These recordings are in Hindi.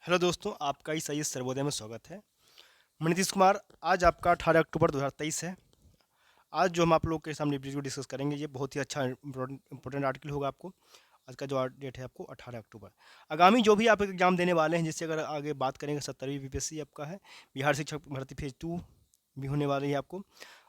हेलो दोस्तों, आपका इस आई सर्वोदय में स्वागत है। मैं नीतीश कुमार। आज आपका 18 अक्टूबर 2023 है। आज जो हम आप लोग के सामने वीडियो डिस्कस करेंगे, ये बहुत ही अच्छा इंपॉर्टेंट आर्टिकल होगा आपको। आज का जो डेट है आपको 18 अक्टूबर। आगामी जो भी आप एग्जाम देने वाले हैं, जिससे अगर आगे बात करेंगे, 70वीं बीपीएससी आपका है। बिहार शिक्षक भर्ती फेज 2 भी होने वाली है आपको।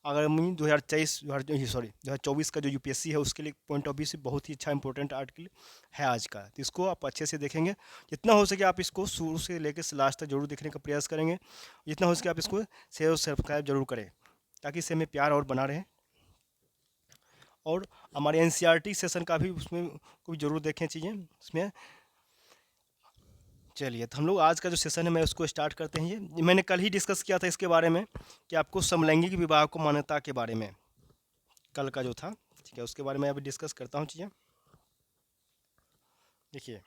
अगर 2023 2024 का जो यूपीएससी है, उसके लिए पॉइंट ऑफ व्यू से बहुत ही अच्छा इंपॉर्टेंट आर्टिकल है आज का। तो इसको आप अच्छे से देखेंगे। जितना हो सके आप इसको शुरू से लेकर लास्ट तक जरूर देखने का प्रयास करेंगे। जितना हो सके आप इसको शेयर और सब्सक्राइब जरूर करें, ताकि इससे हमें प्यार और बना रहे। और हमारे एनसीईआरटी सेशन का भी उसमें को भी जरूर देखें चीज़ें इसमें। चलिए, तो हम लोग आज का जो सेशन है मैं उसको स्टार्ट करते हैं। ये मैंने कल ही डिस्कस किया था इसके बारे में, कि आपको समलैंगिक विवाह को मान्यता के बारे में कल का जो था, ठीक है, उसके बारे में अभी डिस्कस करता हूँ चीज़ें। देखिए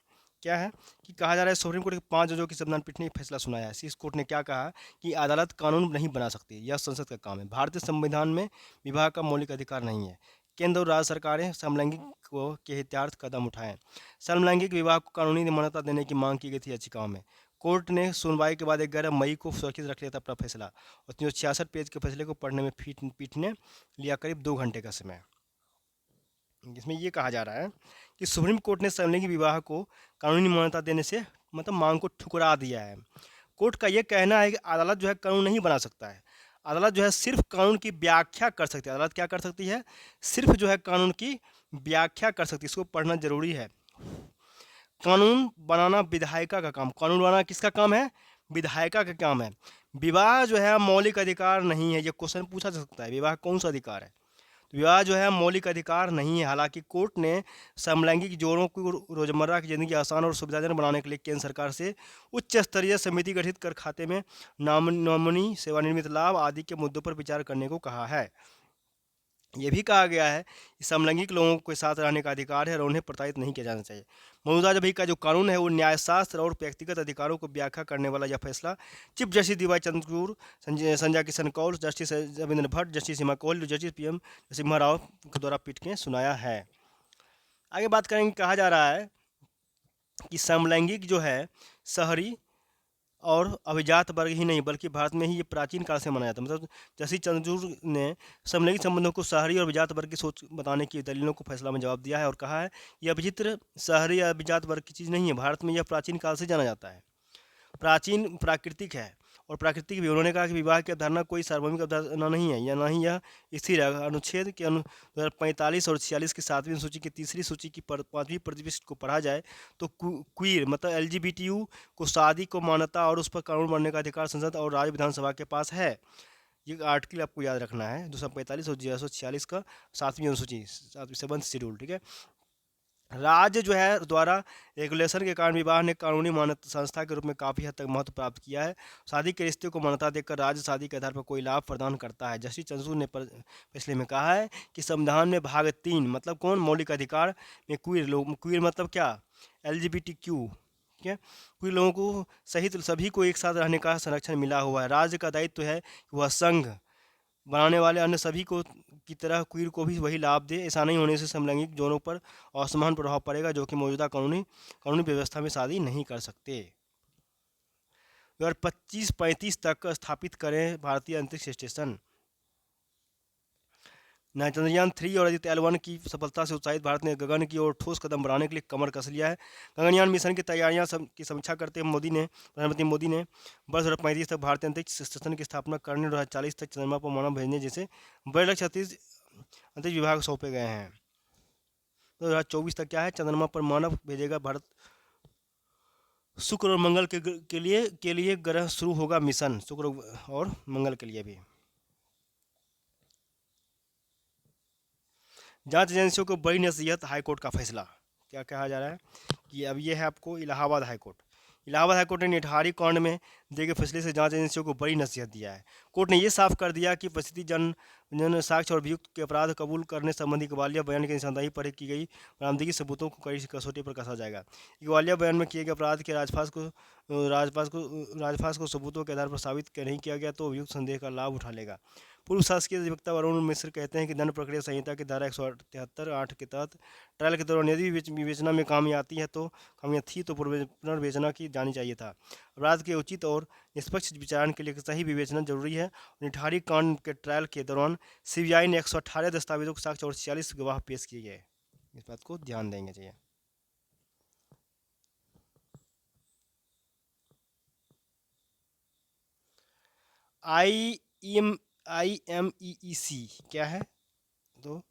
क्या है कि कहा जा रहा है, सुप्रीम कोर्ट के 5 जजों की संविधान पीठ ने फैसला सुनाया है। शीर्ष कोर्ट ने क्या कहा कि अदालत कानून नहीं बना सकती, यह संसद का काम है। भारतीय संविधान में विवाह का मौलिक अधिकार नहीं है। केंद्र और राज्य सरकारें समलैंगिक के हितार्थ कदम उठाएं। समलैंगिक विवाह को कानूनी मान्यता देने की मांग की गई थी याचिकाओं में। कोर्ट ने सुनवाई के बाद 11 मई को सुरक्षित रख लिया था अपना फैसला, और 366 पेज के फैसले को पढ़ने में पीठ ने लिया करीब 2 घंटे का समय। जिसमें ये कहा जा रहा है कि सुप्रीम कोर्ट ने समलैंगिक विवाह को कानूनी मान्यता देने से मतलब मांग को ठुकरा दिया है। कोर्ट का ये कहना है कि अदालत जो है कानून नहीं बना सकता है। अदालत जो है सिर्फ कानून की व्याख्या कर सकती है। अदालत क्या कर सकती है? सिर्फ जो है कानून की व्याख्या कर सकती है। इसको पढ़ना जरूरी है। कानून बनाना विधायिका का काम। कानून बनाना किसका काम है? विधायिका का काम है। विवाह जो है मौलिक अधिकार नहीं है। ये क्वेश्चन पूछा जा सकता है, विवाह कौन सा अधिकार है? विवाह जो है मौलिक अधिकार नहीं है। हालांकि कोर्ट ने समलैंगिक जोड़ों को रोजमर्रा की जिंदगी आसान और सुविधाजनक बनाने के लिए केंद्र सरकार से उच्च स्तरीय समिति गठित कर खाते में नॉमिनी, सेवानिवृत्त लाभ आदि के मुद्दों पर विचार करने को कहा है। ये भी कहा गया है कि समलैंगिक लोगों के साथ रहने का अधिकार है और उन्हें प्रताड़ित नहीं किया जाना चाहिए। मौजूदा जब का जो कानून है वो न्यायशास्त्र और व्यक्तिगत अधिकारों को व्याख्या करने वाला यह फैसला chief justice D Y Chandrachud, Sanjay Kishan Kaul, justice Ravindra Bhat, justice Hima Kohli, justice P M Narasimha Rao के द्वारा पीठ ने सुनाया है। आगे बात करेंगे। कहा जा रहा है कि समलैंगिक जो है शहरी और अभिजात वर्ग ही नहीं, बल्कि भारत में ही ये प्राचीन काल से मनाया जाता है। मतलब जस्टिस चंद्रचूड़ ने समलैंगिक संबंधों को शहरी और अभिजात वर्ग की सोच बताने की दलीलों को फैसला में जवाब दिया है, और कहा है यह अभिचित्र शहरी या अभिजात वर्ग की चीज़ नहीं है। भारत में यह प्राचीन काल से जाना जाता है। प्राचीन प्राकृतिक है और प्राकृतिक भी। उन्होंने कहा कि विवाह की अवधारणा कोई सार्वभौमिक अवधारणा नहीं है, या ना ही यह स्थिर है। अनुच्छेद के 45 और 46 की 7वीं सूची की तीसरी सूची की 5वीं परिशिष्ट को पढ़ा जाए तो क्वीर मतलब एलजीबीटीयू को शादी को मान्यता और उस पर कानून बनने का अधिकार संसद और राज्य विधानसभा के पास है। ये आर्टिकल आपको याद रखना है, 245 और 246 का 7वीं अनुसूची, 7वीं शेड्यूल, ठीक है। राज्य जो है द्वारा रेगुलेशन के कारण विवाह ने कानूनी मान्यता संस्था के रूप में काफ़ी हद तक महत्व प्राप्त किया है। शादी के रिश्ते को मान्यता देकर राज्य शादी के आधार पर कोई लाभ प्रदान करता है। जस्टिस चंद्रचूड़ ने फैसले में कहा है कि संविधान में भाग 3 मतलब कौन मौलिक अधिकार में क्वीर लोग, क्वीर मतलब क्या? LGBTQ, ठीक है। क्वीर लोगों को सहित सभी को एक साथ रहने का संरक्षण मिला हुआ है। राज्य का दायित्व है कि वह संघ बनाने वाले अन्य सभी को की तरह क्वीर को भी वही लाभ दे। ऐसा नहीं होने से समलैंगिक जोड़ों पर असमान प्रभाव पड़ेगा, जो कि मौजूदा कानूनी व्यवस्था में शादी नहीं कर सकते। 2025-35 तक स्थापित करें भारतीय अंतरिक्ष स्टेशन। चंद्रयान 3 और आदित्य L1 की सफलता से उत्साहित भारत ने गगन की ओर ठोस कदम बढ़ाने के लिए कमर कस लिया है। गगनयान मिशन की तैयारियां की समीक्षा करते हुए प्रधानमंत्री मोदी ने वर्ष 2035 तक भारतीय अंतरिक्ष स्टेशन की स्थापना करने और 2040 तक चंद्रमा पर मानव भेजने जैसे बड़े लक्ष्य अंतरिक्ष विभाग सौंपे गए हैं। 2024 तक क्या है? चंद्रमा पर मानव भेजेगा भारत। शुक्र और मंगल के लिए ग्रह शुरू होगा मिशन, शुक्र और मंगल के लिए भी। जांच एजेंसियों को बड़ी नसीहत, हाईकोर्ट का फैसला। क्या कहा जा रहा है कि अब ये है आपको इलाहाबाद हाईकोर्ट। इलाहाबाद हाईकोर्ट ने निठारी कांड में दिए गए फैसले से जांच एजेंसियों को बड़ी नसीहत दिया है। कोर्ट ने यह साफ कर दिया कि परिस्थिति जन साक्ष्य और अभियुक्त के अपराध कबूल करने संबंधी ग्वालियर बयान की निशानदेही पर की गई बरामदगी सबूतों को कड़ी कसौटी पर कसा जाएगा। ग्वालियर बयान में किए गए अपराध के राजपास को सबूतों के आधार पर साबित नहीं किया गया तो अभियुक्त संदेह का लाभ उठा लेगा। पूर्व शासकीय अधिवक्ता वरुण मिश्र कहते हैं कि दंड प्रक्रिया संहिता की धारा 173(8) के तहत ट्रायल के दौरान यदि विवेचना में खामियां आती है तो खामियां थी तो पुनर्विवेचना की जानी चाहिए था। अपराध के उचित और निष्पक्ष विचारण के लिए सही विवेचना जरूरी है। निठारी कांड के ट्रायल के दौरान सीबीआई ने 118 दस्तावेजों के साक्ष्य और 46 गवाह पेश किए गए। इस बात को ध्यान देंगे चाहिए। IMEEC क्या है? तो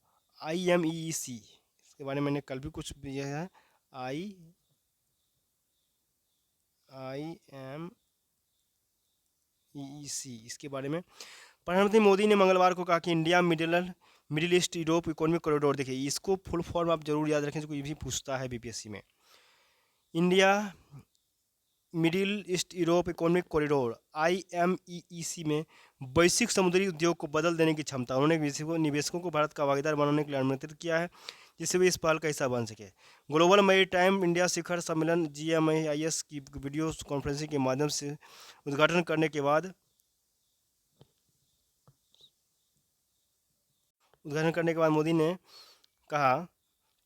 IMEEC इसके बारे में मैंने कल भी कुछ दिया है। IMEEC इसके बारे में प्रधानमंत्री मोदी ने मंगलवार को कहा कि India middle east Europe economic corridor, देखिए इसको फुल फॉर्म आप जरूर याद रखें, कोई भी पूछता है बीपीएससी में। India middle east Europe economic corridor IMEEC में वैश्विक समुद्री उद्योग को बदल देने की क्षमता। उन्होंने निवेशकों को भारत का भागीदार बनाने के लिए आमंत्रित किया है, जिससे वे इस पहल का हिस्सा बन सके। ग्लोबल मैरीटाइम इंडिया शिखर सम्मेलन GMIS की वीडियो कॉन्फ्रेंसिंग के माध्यम से उद्घाटन करने के बाद मोदी ने कहा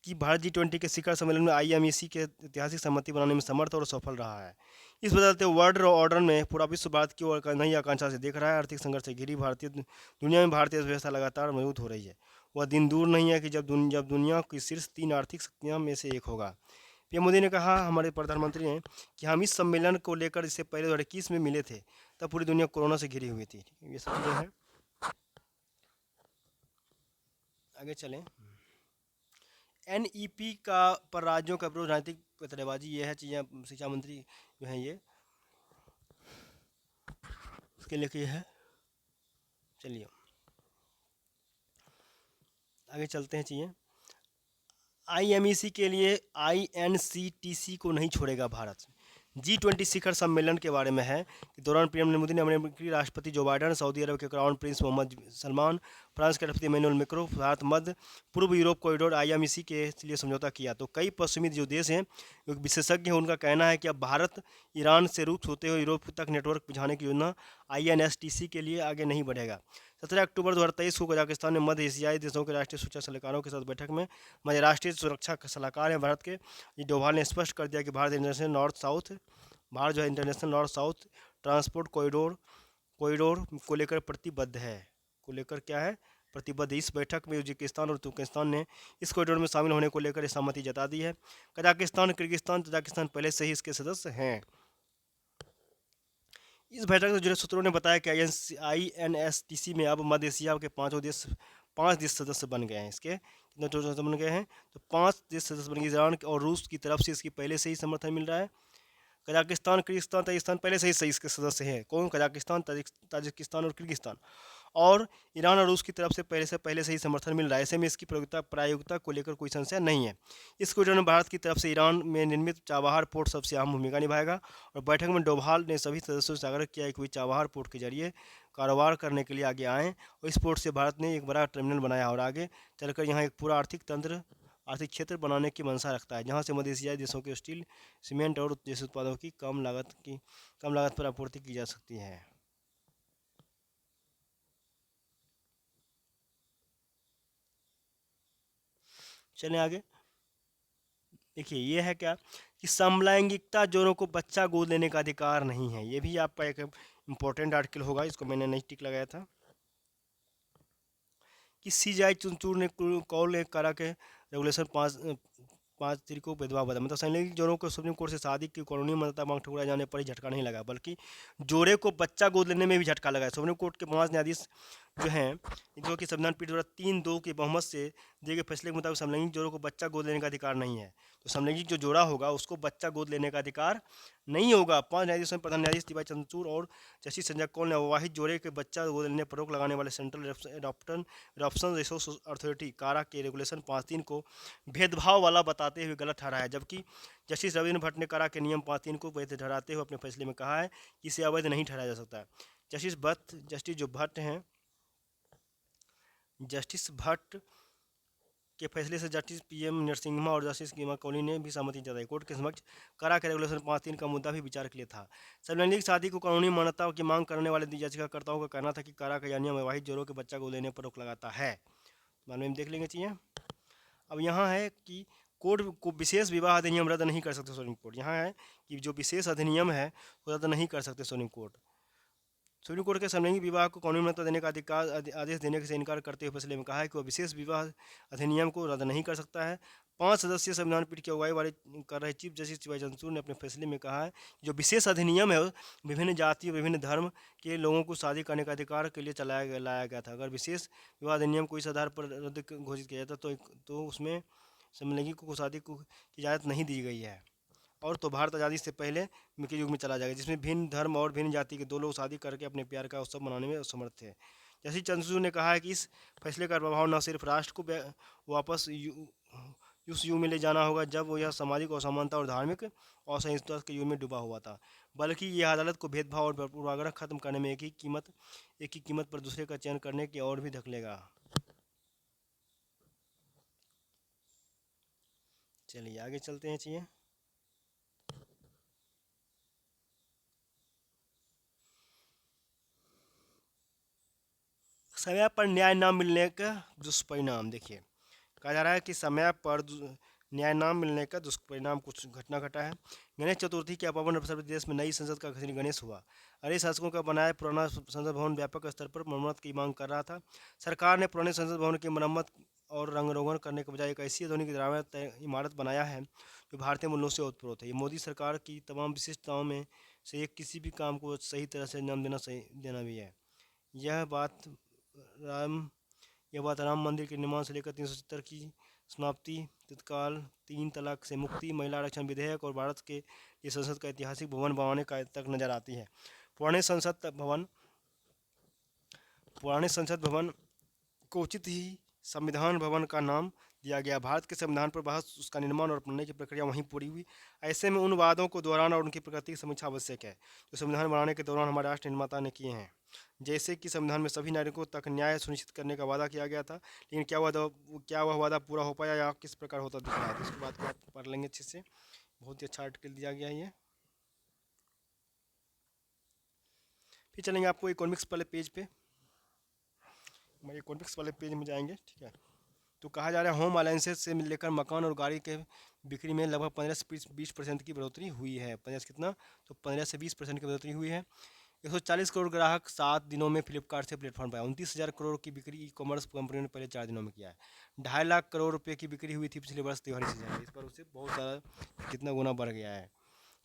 कि भारत G20 के शिखर सम्मेलन में IMEC के ऐतिहासिक सहमति बनाने में समर्थ और सफल रहा है। इस बदलते वर्ल्ड ऑर्डर में पूरा विश्व भारत की ओर नई आकांक्षा से देख रहा है। आर्थिक संघर्ष से घिरी भारतीय दुनिया में भारतीय अर्थव्यवस्था लगातार मजबूत हो रही है। वह दिन दूर नहीं है कि जब दुनिया की शीर्ष 3 आर्थिक शक्तियों में से एक होगा। पीएम मोदी ने कहा, हमारे प्रधानमंत्री ने, कि हम इस सम्मेलन को लेकर इससे पहले 2021 में मिले थे, तब पूरी दुनिया कोरोना से घिरी हुई थी। ये सब चीज़ें हैं। आगे चलें। NEP का पर राज्यों का विरोध, राजनीतिक पतलेबाजी, ये है चीज़ें शिक्षा मंत्री जो हैं ये उसके लिए है। चलिए आगे चलते हैं। चीज़ें IMEC के लिए INCTC को नहीं छोड़ेगा भारत। G20 शिखर सम्मेलन के बारे में है कि दौरान पीएम मोदी ने अमेरिकी राष्ट्रपति जो बाइडन, सऊदी अरब के crown prince Mohammed Salman, France के राष्ट्रपति इमैनुअल मैक्रों, भारत मध्य पूर्व यूरोप कॉरिडोर IMEC के लिए समझौता किया। तो कई पश्चिमी जो देश हैं, जो विशेषज्ञ हैं, उनका कहना है कि अब भारत ईरान से रुख होते हुए यूरोप तक नेटवर्क बिछाने की योजना INSTC के लिए आगे नहीं बढ़ेगा। 17 अक्टूबर 2023 को कजाकिस्तान में मध्य एशियाई देशों के राष्ट्रीय सुरक्षा सलाहकारों के साथ बैठक में मध्य राष्ट्रीय सुरक्षा सलाहकार हैं भारत के डोभाल ने स्पष्ट कर दिया कि भारत जो है international north south transport corridor को लेकर प्रतिबद्ध है। क्या है? प्रतिबद्ध। इस बैठक में उज्बेकिस्तान और तुर्कमेनिस्तान ने इस कॉरिडोर में शामिल होने को लेकर सहमति जता दी है। कजाकिस्तान, किर्गिस्तान, तजाकिस्तान पहले से ही इसके सदस्य हैं। इस बैठक से जुड़े सूत्रों ने बताया कि INSTC में अब मध्य एशिया के 5 देश सदस्य बन गए हैं। इसके कितने टोटल बन गए हैं? तो 5 देश सदस्य बन गए। ईरान और रूस की तरफ से इसकी पहले से ही समर्थन मिल रहा है। कजाकिस्तान, किर्गिस्तान, ताजिकिस्तान पहले से ही इसके सदस्य हैं। कौन? कजाकिस्तान, ताजिकिस्तान और किर्गिस्तान। और ईरान और रूस की तरफ से पहले से ही समर्थन मिल रहा है। ऐसे में इसकी प्रायोगिकता को लेकर कोई संशय नहीं है। इस कॉरिडोर में भारत की तरफ से ईरान में निर्मित चाबहार पोर्ट सबसे अहम भूमिका निभाएगा। और बैठक में डोभाल ने सभी सदस्यों से आग्रह किया कि वे चाबहार पोर्ट के जरिए कारोबार करने के लिए आगे आएँ। और इस पोर्ट से भारत ने एक बड़ा टर्मिनल बनाया और आगे चलकर यहाँ एक पूरा आर्थिक क्षेत्र बनाने की मंशा रखता है, जहाँ से मध्य एशियाई देशों के स्टील, सीमेंट और जैसे उत्पादों की कम लागत पर आपूर्ति की जा सकती है। चलें आगे। देखिए ये है क्या कि समलैंगिकता जोड़ों को बच्चा गोद लेने का अधिकार नहीं है। ये भी आपका एक इम्पोर्टेंट आर्टिकल होगा, इसको मैंने नहीं टिक लगाया था। कि CJI चुनचूर ने कॉल करा के रेगुलेशन 5 को भेदभाव बता, मतलब समलैंगिक जोड़ों को सुप्रीम कोर्ट से शादी की कानूनी मान्यता मांग ठुकराए जाने पर ही झटका नहीं लगा, बल्कि जोड़े को बच्चा गोद लेने में भी झटका लगा है। सुप्रीम कोर्ट के 5 न्यायाधीश जो हैं, जो कि संविधान पीठ द्वारा 3-2 के बहुमत से दिए गए फैसले के मुताबिक समलैंगिक जोड़ों को बच्चा गोद लेने का अधिकार नहीं है। तो समलैंगिक जो जोड़ा होगा उसको बच्चा गोद लेने का अधिकार नहीं होगा। 5 न्यायाधीशों में प्रधान न्यायाधीश DY चंद्रचूड़ और जस्टिस संजय कौल ने अविवाहित जोड़े के बच्चा गोद लेने पर रोक लगाने वाले सेंट्रल एडॉप्शन रिसोर्स अथॉरिटी कारा के रेगुलेशन 5(3) को भेदभाव वाला बताते हुए गलत ठहराया है। जबकि जस्टिस रविंद्र भट्ट ने कारा के नियम 5(3) को वैध ठहराते हुए अपने फैसले में कहा है कि इसे अवैध नहीं ठहराया जा सकता। जस्टिस भट्ट के फैसले से जस्टिस पीएम नरसिम्हा और जस्टिस कीमा कोहली ने भी सहमति जताई। कोर्ट के समक्ष कारा के रेगुलेशन 5(3) का मुद्दा भी विचार के लिए था। समलैंगिक शादी को कानूनी मान्यता की मांग करने वाले याचिकाकर्ताओं का कहना था कि कारा का यह नियम वैवाहिक जोड़ों के बच्चा को लेने पर रोक लगाता है। मामले में देख लेंगे चाहिए। अब यहाँ है कि कोर्ट को विशेष विवाह अधिनियम रद्द नहीं कर सकते सुप्रीम कोर्ट। यहाँ है कि जो विशेष अधिनियम है वो रद्द नहीं कर सकते सुप्रीम कोर्ट। सुप्रीम कोर्ट के समलैंगिक विवाह को कानूनी मान्यता देने का अधिकार आदेश देने से इनकार करते हुए फैसले में कहा है कि वह विशेष विवाह अधिनियम को रद्द नहीं कर सकता है। 5 सदस्यीय संविधान पीठ की अगुवाई वाले कर रहे चीफ जस्टिस वाई चंद्रचूड़ ने अपने फैसले में कहा है कि जो विशेष अधिनियम है विभिन्न जाति विभिन्न धर्म के लोगों को शादी करने का अधिकार के लिए लाया गया था। अगर विशेष विवाह अधिनियम को इस आधार पर रद्द घोषित किया जाता तो उसमें समलैंगिक को शादी की इजाज़त नहीं दी गई है और तो भारत आज़ादी से पहले के युग में चला जाएगा जिसमें भिन्न धर्म और भिन्न जाति के 2 लोग शादी करके अपने प्यार का उत्सव मनाने में असमर्थ थे। जस्टिस चंद्रचूड़ ने कहा है कि इस फैसले का प्रभाव न सिर्फ राष्ट्र को वापस उस युग में ले जाना होगा जब यह सामाजिक असमानता और धार्मिक असहिष्णुता के युग में डूबा हुआ था, बल्कि यह अदालत को भेदभाव और पूर्वाग्रह खत्म करने में एक ही कीमत पर दूसरे का चयन करने की ओर भी धकेलेगा। चलिए आगे चलते हैं चाहिए। समय पर न्याय न मिलने का दुष्परिणाम। देखिए कहा जा रहा है कि समय पर न्याय न मिलने का दुष्परिणाम कुछ घटना घटा है। गणेश चतुर्थी के पावन अवसर पर देश में नई संसद का श्री गणेश हुआ। अरे शासकों का बनाया पुराना संसद भवन व्यापक स्तर पर मरम्मत की मांग कर रहा था। सरकार ने पुराने संसद भवन की मरम्मत और रंग रोगन करने के बजाय एक ऐसी आधुनिक इमारत बनाया है जो भारतीय मूल्यों से ओतप्रोत है। ये मोदी सरकार की तमाम विशिष्टताओं में से एक किसी भी काम को सही तरह से अंजाम देना भी है। यह बात राम मंदिर के निर्माण से लेकर 370 की समाप्ति, तत्काल 3 तलाक से मुक्ति, महिला आरक्षण विधेयक और भारत के लिए संसद का ऐतिहासिक भवन बनवाने का तक नजर आती है। पुराने संसद भवन को उचित ही संविधान भवन का नाम दिया गया। भारत के संविधान पर बहस, उसका निर्माण और बनने की प्रक्रिया वहीं पूरी हुई। ऐसे में उन वादों को दोहराना और उनकी प्रगति की समीक्षा आवश्यक है जो संविधान बनाने के दौरान हमारे राष्ट्र निर्माता ने किए हैं। जैसे कि संविधान में सभी नागरिकों तक न्याय सुनिश्चित करने का वादा किया गया था, लेकिन क्या वह वादा पूरा हो पाया या किस प्रकार होता दिख रहा है, तो इसके बाद को आप पढ़ लेंगे अच्छे से। बहुत ही अच्छा आर्टिकल दिया गया है ये। फिर चलेंगे आपको इकोनॉमिक्स वाले पेज पे। इकोनॉमिक्स वाले पेज में जाएंगे, ठीक है। तो कहा जा रहा है होम अलायंसेस से लेकर मकान और गाड़ी के बिक्री में लगभग 15 से 20% की बढ़ोतरी हुई है। 15 से कितना, तो 15 से 20% की बढ़ोतरी हुई है। 140 करोड़ ग्राहक 7 दिनों में फ्लिपकार्ट से प्लेटफॉर्म पर आए। 29,000 करोड़ की बिक्री ई कॉमर्स कंपनियों ने पहले 4 दिनों में किया है। 2.5 लाख करोड़ रुपए की बिक्री हुई थी पिछले वर्ष त्योहारी सीजन में। इस पर उससे बहुत ज़्यादा कितना गुना बढ़ गया है।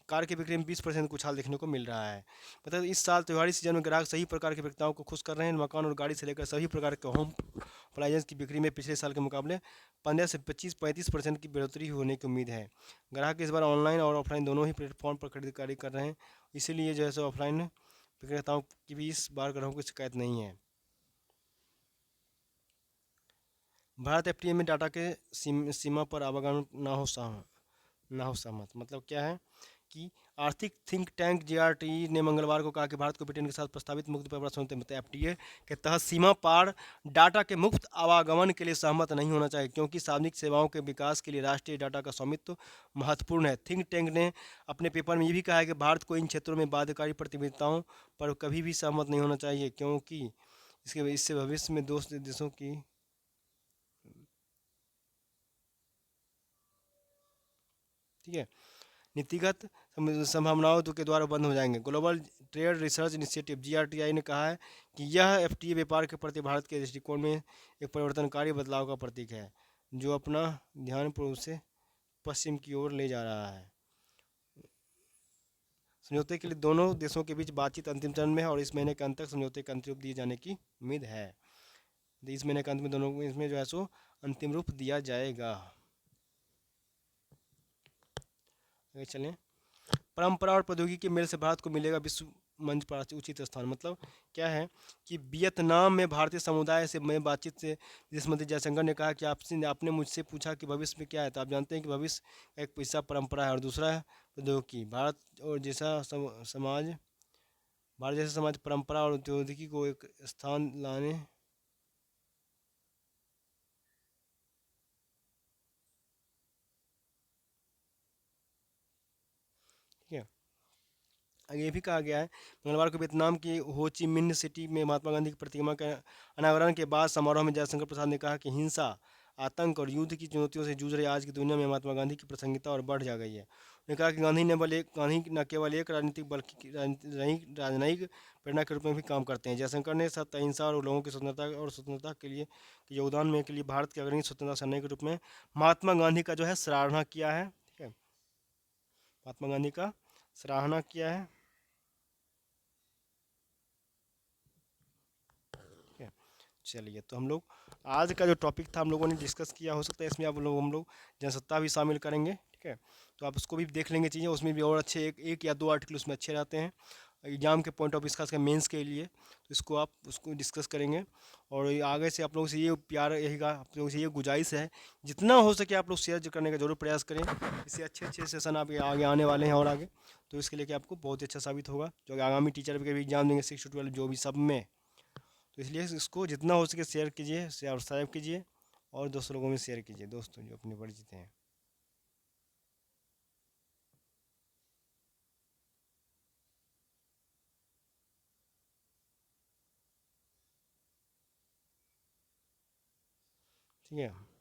कार की बिक्री में 20% कुछ हाल देखने को मिल रहा है। मतलब इस साल त्योहारी सीजन में ग्राहक सही प्रकार के विक्रेताओं को खुश कर रहे हैं। मकान और गाड़ी से लेकर सभी प्रकार के होम अप्लायंस की बिक्री में पिछले साल के मुकाबले 15 से 35% की बढ़ोतरी होने की उम्मीद है। ग्राहक इस बार ऑनलाइन और ऑफलाइन दोनों ही प्लेटफॉर्म पर खरीदारी कर रहे हैं, इसीलिए जो है सो ऑफलाइन विक्रेताओं की भी इस बार ग्राहकों की शिकायत नहीं है। भारत एफटीए में डाटा के सीमा पर आवागमन ना हो सहमत। मतलब क्या है कि आर्थिक थिंक टैंक जीआरटी ने मंगलवार को कहा कि भारत को ब्रिटेन के साथ प्रस्तावित मुक्त व्यापार समझौते एफटीए के तहत सीमा पार डाटा के मुक्त आवागमन के लिए सहमत नहीं होना चाहिए, क्योंकि सार्वजनिक सेवाओं के विकास के लिए राष्ट्रीय डाटा का स्वामित्व महत्वपूर्ण है। थिंक टैंक ने अपने पेपर में ये भी कहा है कि भारत को इन क्षेत्रों में बाध्यकारी प्रतिबद्धताओं पर कभी भी सहमत नहीं होना चाहिए, क्योंकि इससे भविष्य में दोस्त देशों की ठीक है नीतिगत संभावनाओं के द्वारा बंद हो जाएंगे। ग्लोबल ट्रेड रिसर्च इनिशिएटिव जीआरटीआई ने कहा है कि यह एफटीए व्यापार के प्रति भारत के दृष्टिकोण में एक परिवर्तनकारी बदलाव का प्रतीक है, जो अपना ध्यान पूर्व से पश्चिम की ओर ले जा रहा है। समझौते के लिए दोनों देशों के बीच बातचीत अंतिम चरण में है और इस महीने के अंत तक समझौते का अंतिम रूप दिए जाने की उम्मीद है। इस महीने के अंत में दोनों इसमें जो है सो अंतिम रूप दिया जाएगा। आगे चलें। परंपरा और प्रौद्योगिकी के मेल से भारत को मिलेगा विश्व मंच पर उचित स्थान। मतलब क्या है कि वियतनाम में भारतीय समुदाय से मैं बातचीत से विदेश मंत्री जयशंकर ने कहा कि आपने मुझसे पूछा कि भविष्य में क्या है, तो आप जानते हैं कि भविष्य एक हिस्सा परंपरा है और दूसरा है प्रौद्योगिकी। भारत जैसा समाज परंपरा और प्रौद्योगिकी को एक स्थान लाने आगे ये भी कहा गया है, मंगलवार को वियतनाम की हो ची मिन्ह सिटी में महात्मा गांधी की प्रतिमा के अनावरण के बाद समारोह में जयशंकर प्रसाद ने कहा कि हिंसा, आतंक और युद्ध की चुनौतियों से जूझ रही आज की दुनिया में महात्मा गांधी की प्रासंगिकता और बढ़ जा गई है। उन्होंने कहा कि गांधी न केवल एक राजनीतिक बल्कि राजनयिक प्रेरणा के रूप में भी काम करते हैं। जयशंकर ने सत्य, अहिंसा और लोगों की स्वतंत्रता के लिए के योगदान में के लिए भारत के अग्रणी स्वतंत्रता सेनानी के रूप में महात्मा गांधी का जो है सराहना किया है। ठीक है, महात्मा गांधी का सराहना किया है। ठीक है, चलिए तो हम लोग आज का जो टॉपिक था हम लोगों ने डिस्कस किया, हो सकता है इसमें आप लोग हम लोग जनसत्ता भी शामिल करेंगे। ठीक है, तो आप उसको भी देख लेंगे चीज़ें, उसमें भी और अच्छे एक या दो आर्टिकल उसमें अच्छे रहते हैं एग्जाम के पॉइंट ऑफ व्यू, खासकर मेंस के लिए, तो इसको आप उसको डिस्कस करेंगे। और ये आगे से आप लोगों से ये प्यार यही का आप लोगों से ये गुजारिश है, जितना हो सके आप लोग शेयर जो करने का जरूर प्रयास करें। इससे अच्छे अच्छे सेशन आप आगे आने वाले हैं और आगे, तो इसके लिए कि आपको बहुत ही अच्छा साबित होगा जो आगामी टीचर के भी एग्जाम देंगे 6 to 12 जो भी सब में। तो इसलिए इसको जितना हो सके शेयर कीजिए, सब्सक्राइब कीजिए और दोस्तों लोगों में शेयर कीजिए, दोस्तों जो अपने परिचित हैं। ठीक है।